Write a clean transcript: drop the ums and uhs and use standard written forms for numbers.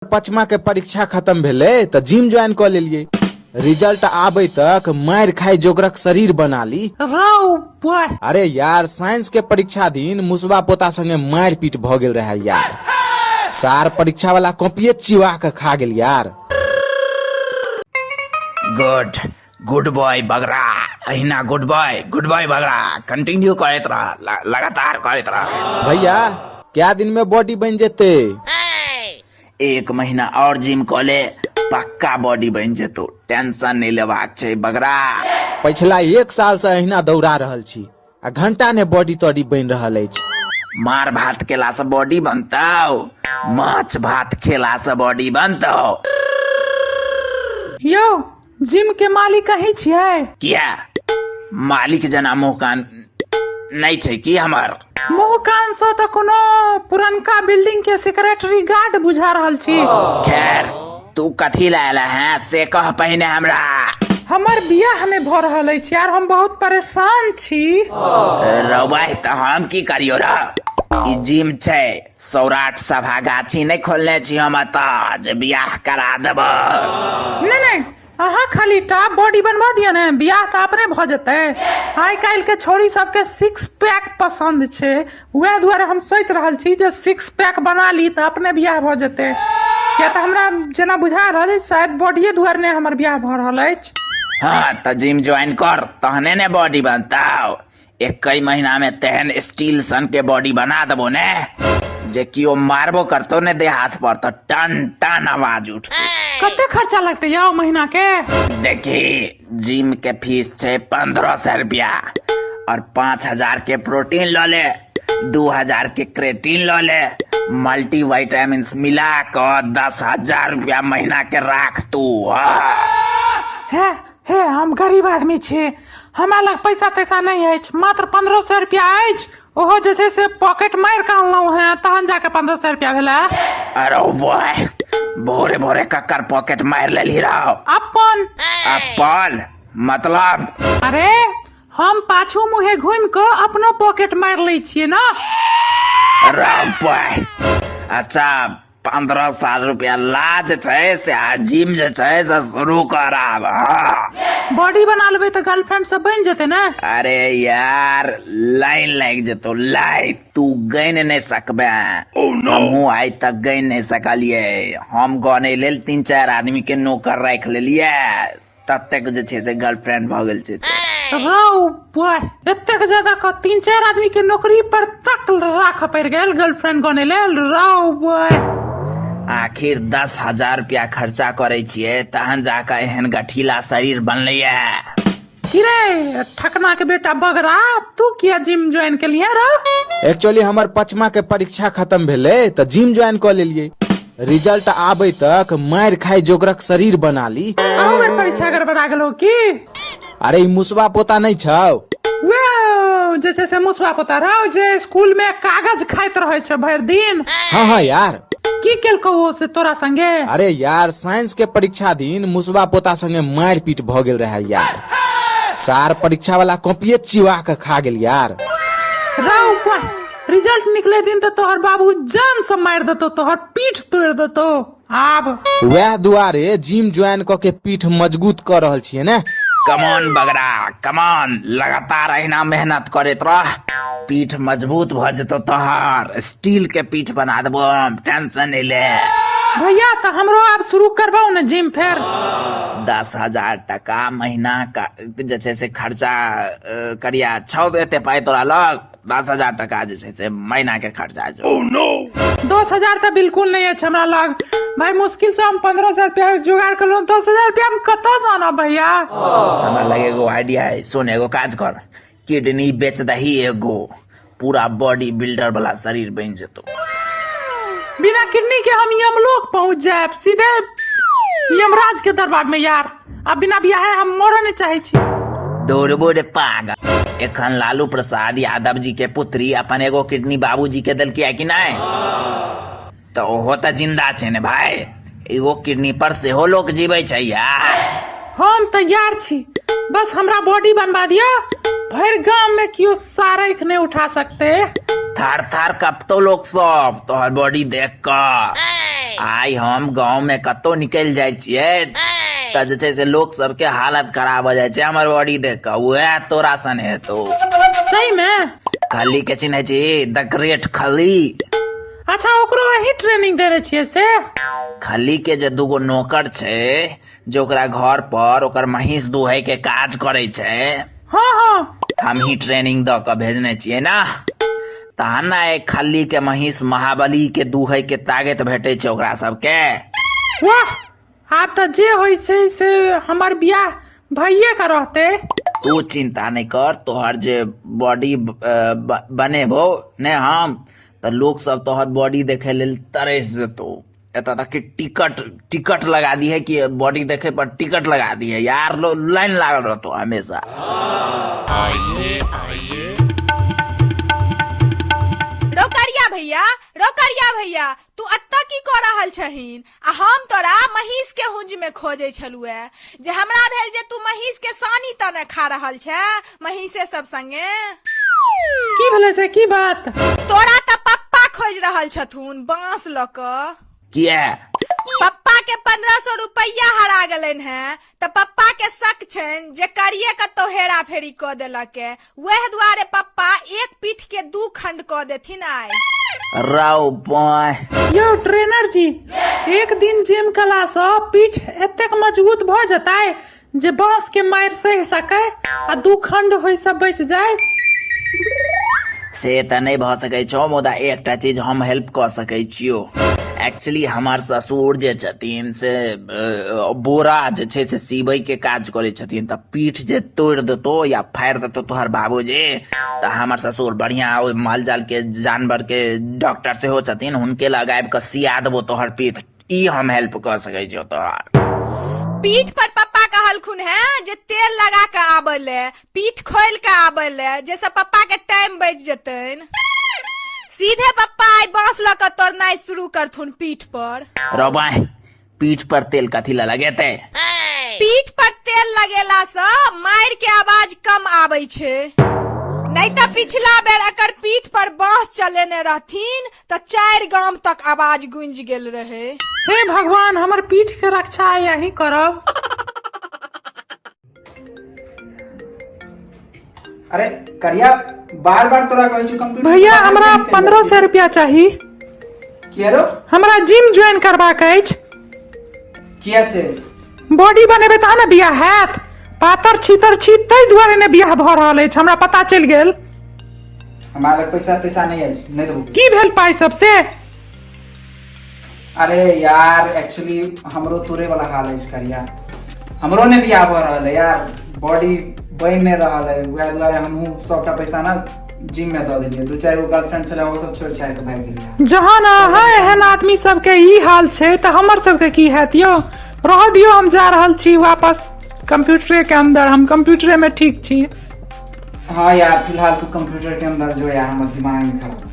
पचमा के परीक्षा खत्म भेले तो जिम ज्वाइन कर लेलिए। रिजल्ट आबे तक मार खाई जोगरक शरीर बना ली। अरे यार साइंस के परीक्षा दिन मुसवा पोता संगे मार पीट भ गेल रहे यार। सार परीक्षा वाला कॉपिये चिवा के खा गेल यार। गुड बॉय बगरा, अहिना गुड बॉय बगरा, कंटिन्यू करत रह, लगातार करत रह। भैया क्या दिन में बॉडी बन जेते? 1 महीना और जिम कर ले, पक्का बॉडी बन जेतो, टेंशन नहीं लेबाक छै बगरा। पिछला 1 साल से अहिना दौड़ा रहल छी आ घंटा ने बॉडी तॉडी बन रहल अछि। मार भात खेला से बॉडी बनतौ, माछ भात खेला से बॉडी बनतौ। यो जिम के मालिक कहीं छियै? किया मालिक जना मुँह कान नहीं छै कि हमर? मुँह कान से तो कोनो पुरनका बिल्डिंग के सेक्रेटरी गार्ड बुझा रहल छी। खैर तू कथी लायला है से कह पहिने हमरा। हमर बियाह में भ रहल अछि यार, हम बहुत परेशान छी। रौबाई त हम की करियो रे? ई जिम छै, सौराठ सभा गाछी नहीं खोलने छी हम त जे बियाह करा देब। नहीं अहाँ खाली टा बॉडी बनवा दिया ने, बियाह तो अपने भ जेते। आइ काल्हि के छोरी सबके 6 पैक पसंद छै, वह दुआरे हम सोच रहल छी जे 6 पैक बना ली तो अपने बियाह भ जेते। क्या तो हमरा जना बुझा रहल अछि शायद बॉडीए दुआरे ने हमर बियाह भ रहल अछि। हाँ तो जिम ज्वाइन कर, तहने ने बॉडी बनताओ। 1 महीना में तेहन स्टील सन के बॉडी बना देबो ने जे कियो मारबो करतो ने देह हाथ पर तो टन टन आवाज उठ। कते खर्चा लगते यार महीना के? देखी जिम के फीस छै 1500 रुपया और 5000 के प्रोटीन लो ले, 2000 के क्रेटीन लो ले, मल्टी विटामिन्स मिला कर 10,000 रुपया महीना के राख तू। है हम गरीब आदमी छी, हमरा लग पैसा तैसा नहीं अछि, मात्र 1500 रुपया अछि। ओहो जैसे से पॉकेट मार के अनलहुं है तहन जाके 1500 रुपया भेला। अरे बॉय भोरे भोरे ककर पॉकेट मार लेली रहो? अपन मतलब? अरे हम पाछू मुहे घूम के अपनो पॉकेट मार ले छिए ना। बॉय अच्छा 1500 रुपया लाज छै से जिम जे छै से शुरू करब। बॉडी बना लेबे तो गर्लफ्रेंड सब बन जेते ना। अरे यार लाइन लग जेतो, लाइन तू गन नहीं सकबे। हमहू आज तक गन नहीं सकलिए। हम गने लेल 3-4 आदमी के नौकर रख लेलिए, तब तक जे छै से गर्लफ्रेंड भ गेल छै। राव बॉय एतेक ज्यादा का 3-4 आदमी के नौकरी पर तक राख पड़ गेल गर्लफ्रेंड गने लेल। राव बॉय आखिर 10,000 रुपया खर्चा करे छिए तहन जाकर एहन गठीला शरीर बनले है। किरे ठकना के बेटा बगरा, तू किया जिम ज्वाइन के लिए रे? एक्चुअली हमर पचमा के परीक्षा खत्म भेले तो जिम ज्वाइन कर लेलिए। रिजल्ट आबे तक मार खाई जोगरक शरीर बना ली। हमर परीक्षा गड़बड़ा गेलो की? अरे ई मुसवा पोता नहीं छौ? जैसे से मुसवा पोता रहो जे स्कूल में कागज खाइत रहे छ भर दिन। हाँ यार की केलको से तोरा संगे? अरे यार साइंस के परीक्षा दिन मुसवा पोता संगे मार पीट भ गेल रहे यार। सार परीक्षा वाला कॉपिये चिवा के खा गेल यार। रिजल्ट निकले दिन तो तोहर बाबू जान से मार देतो, तोहर पीठ तोड़ देतो। आब वह दुआरे जिम ज्वाइन क के पीठ मजबूत कर रहल छिए ने। कमॉन बगरा कमॉन, लगातार अहिना मेहनत करत रह, पीठ मजबूत भ जतो तोहर। स्टील के पीठ बना देबो, टेंशन नहीं ले। भैया तो हमरो आप शुरू करबो ना जिम फेर। 10,000 टका महीना का जैसे से खर्चा करिया छौ एते पाई तोरा लग। 10,000 टका जैसे से महीना के खर्चा जो। 10,000 तो बिल्कुल नहीं है हमरा लग भाई, मुश्किल से हम 1500 रुपया जुगाड़ कर लो। 10,000 रुपया हम कतौ जाना भैया? हमरा लगे एगो आइडिया है, सुन एगो काज कर, किडनी बेच दही एगो, पूरा बॉडी बिल्डर वाला शरीर बन जेतो। बिना किडनी के हम यमलोक पहुंच जाए सीधे यमराज के दरबार में यार। अब बिना बियाह हम मरो नहीं चाहे छी। दौड़बो रे पागल, एखन लालू प्रसाद यादव जी के पुत्री अपन एगो किडनी बाबूजी के दिल किया कि नहीं? तो ओहो तो जिंदा छे ने भाई, एगो किडनी पर से हो लोग जीवे छै यार। हम तैयार छी, बस हमरा बॉडी बनवा दिया, भर गांव में क्यों सारा नहीं उठा सकते। थार थार कपतो लोग सब तोहर बॉडी देख कर। आइ हम गांव में कतो निकल जाय छियै त जे छै से लोग सबके हालत खराब हो जाय छै हमर बॉडी देख के, वह तोरा सन हेतौ। सही में? खली के चिन्है छी? द ग्रेट खली। अच्छा ओकरो अही ट्रेनिंग देने छियै से? खली के जे दूगो नौकर छै जो ओकरा घर पर ओकर महींस दुहै के काज करे छै, हाँ हाँ हम ही ट्रेनिंग द के भेजने छियै ना। तहन ना एक खली के महींस महाबली के दुहै के ताकत भेटे छै ओकरा सबके। वाह, आब तऽ जे होइ छै से हमर बियाह भइये के रहते। तू चिंता नहीं कर, तोहर जे बॉडी बनेबो ने हम त लोग सब तोहर बॉडी देखे लेल तरस जेतो। एता तक कि टिकट लगा दी है कि बॉडी देखे पर टिकट लगा दी है यार, लाइन लागल रहतो हमेशा। रोकरिया भैया तू अत्ता की कऽ रहल छहीन? आ हम तोरा महीष के हुंज में खोजे छलुए जे हमरा भेल जे तू महीष के सानी तने खा रहल छै महीषे सब संगे। की भेलै से की बात? तोरा त पप्पा खोज रहल छथुन बांस ल क। किया? पप्पा के 1500 रुपया हरा गेलन है त पप्पा के शक छन जे करिए कतो हेरा फेरी क देलक है, वह दुआरे पप्पा एक पीठ के 2 खंड क देथिन आइ। राव बॉय। यो ट्रेनर जी, एक दिन जिम कला सँ पीठ एतेक मजबूत भ जेतै जे बांस के मार सह सकै आ 2 खंड होय से बच जाय। से त नहीं भ सकै छौ, मुदा एकटा चीज हम हेल्प क सकै छियो। एक्चुअली हमार ससुर जे छथिन से बोरा जे छै से सीबै के काज करे छथिन, त पीठ जे तोड़ देतो या फाड़ देतो तोहर बाबूजी त हमार ससुर बढ़िया ओइ माल जाल के जानवर के डॉक्टर से हो छथिन, हुनके लगाब के सिया देबो तोहर पीठ। ई हम हेल्प क सकै छियो तोहर। पीठ पर पप्पा कहलखुन है जे तेल लगा के आबले, पीठ खोल के आबले, जैसे पप्पा के टाइम बच जतन। सीधे पप्पा आई बांस ल के तोड़नाइ शुरू करथुन पीठ पर। रोबाय, पीठ पर तेल कथी ला लगेते? पीठ पर तेल लगेला से मार के आवाज कम आबै छै। नहीं तो पिछला बेर एकर पीठ पर बांस चलेने रहथिन तो 4 गांव तक आवाज गूंज गेल रहे। हे भगवान, हमर पीठ के रक्षा यही करब। अरे करिया, बार बार तोरा कहै छु कंप्यूटर। भैया हमरा 1500 रुपया चाही। किया रो? हमरा जिम ज्वाइन करबाक अछि। किया से? बॉडी बनेबे तहन ने बियाह हैत। पातर छीतर छी तै दुआरे ने बियाह भ रहल अछि, हमरा पता चलि गेल। हमरा लग पैसा तैसा नहीं है, नहीं देबो। की भेल पाई सबसे? अरे यार एक्चुअली हमरो तोरे वाला हाल है करिया, हमरो ने बियाह भ रहल है यार, बॉडी बन नहीं रहल है, वह दुआरे हमहू सबटा पैसा ना जिम में द देलिए। 2-4 गो गर्लफ्रेंड छले वो सब छोड़ छाड़ के भाग गेलिए। जहां ना है एहन आदमी सबके ई हाल छै त हमर सबके की हैत यो? रह दियो, हम जा रहल छी वापस कंप्यूटरे के अंदर, हम कंप्यूटरे में ठीक छी। हाँ यार फिलहाल तू कंप्यूटर के अंदर जो यार, हमारा दिमाग नहीं खराब।